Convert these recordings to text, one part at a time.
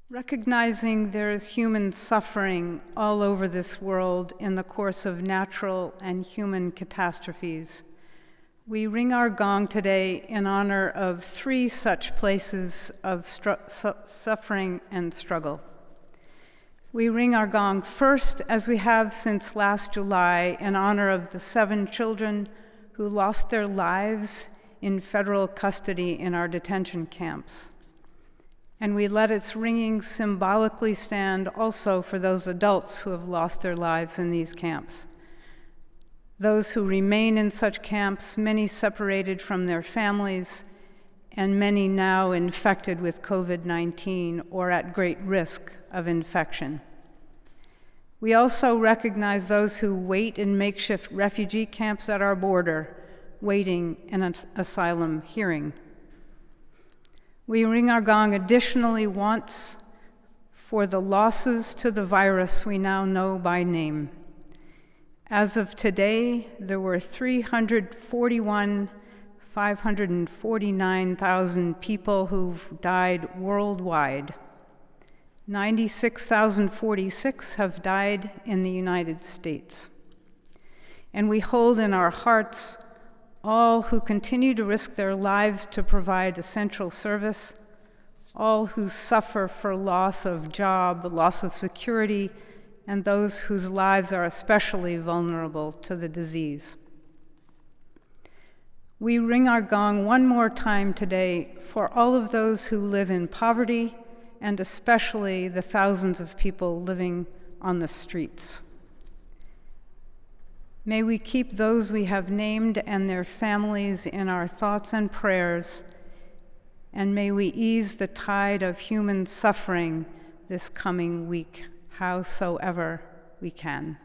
Recognizing there is human suffering all over this world in the course of natural and human catastrophes, we ring our gong today in honor of 3 such places of suffering and struggle. We ring our gong first, as we have since last July, in honor of the 7 children who lost their lives in federal custody in our detention camps. And we let its ringing symbolically stand also for those adults who have lost their lives in these camps. Those who remain in such camps, many separated from their families, and many now infected with COVID-19 or at great risk of infection. We also recognize those who wait in makeshift refugee camps at our border, waiting an asylum hearing. We ring our gong additionally once for the losses to the virus we now know by name. As of today, there were 549,000 people who've died worldwide. 96,046 have died in the United States. And we hold in our hearts all who continue to risk their lives to provide essential service, all who suffer for loss of job, loss of security, and those whose lives are especially vulnerable to the disease. We ring our gong one more time today for all of those who live in poverty, and especially the thousands of people living on the streets. May we keep those we have named and their families in our thoughts and prayers, and may we ease the tide of human suffering this coming week, howsoever we can.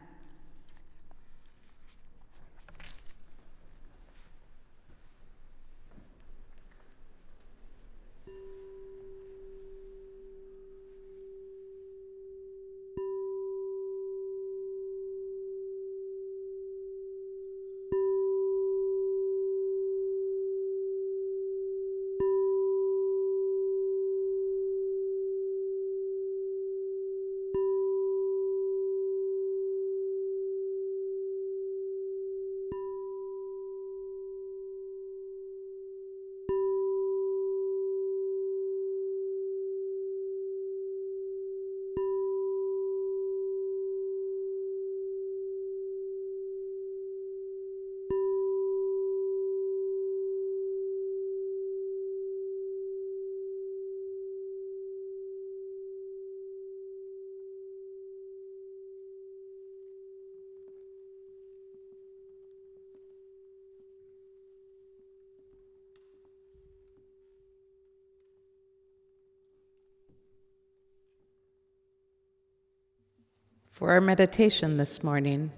For our meditation this morning,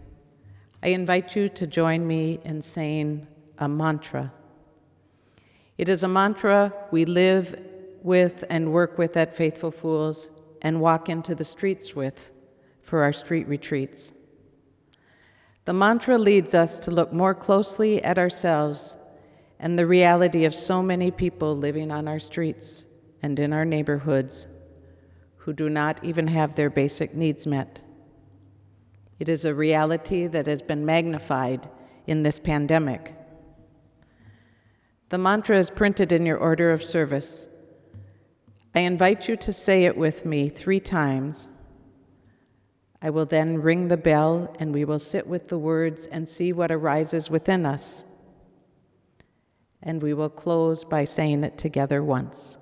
I invite you to join me in saying a mantra. It is a mantra we live with and work with at Faithful Fools and walk into the streets with for our street retreats. The mantra leads us to look more closely at ourselves and the reality of so many people living on our streets and in our neighborhoods who do not even have their basic needs met. It is a reality that has been magnified in this pandemic. The mantra is printed in your order of service. I invite you to say it with me 3 times. I will then ring the bell, and we will sit with the words and see what arises within us. And we will close by saying it together once.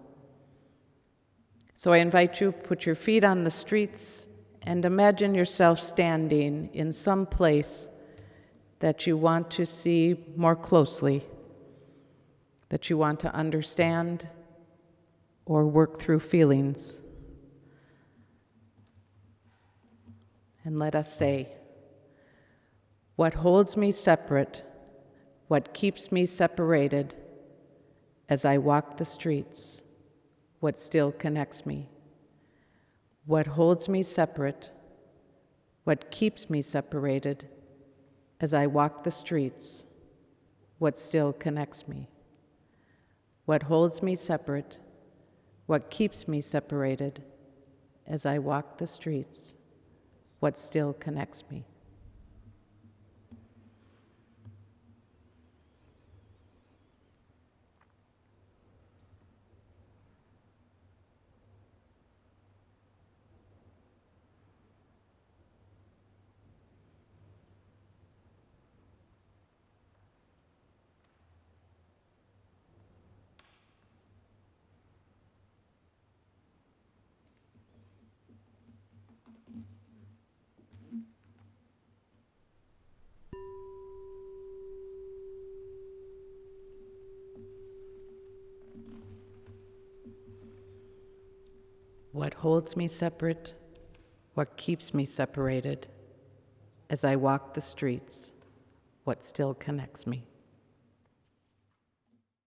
So I invite you to put your feet on the streets and imagine yourself standing in some place that you want to see more closely, that you want to understand or work through feelings. And let us say, what holds me separate, what keeps me separated as I walk the streets, what still connects me. What holds me separate, what keeps me separated as I walk the streets, what still connects me. What holds me separate, what keeps me separated as I walk the streets, what still connects me. What holds me separate, what keeps me separated, as I walk the streets, what still connects me.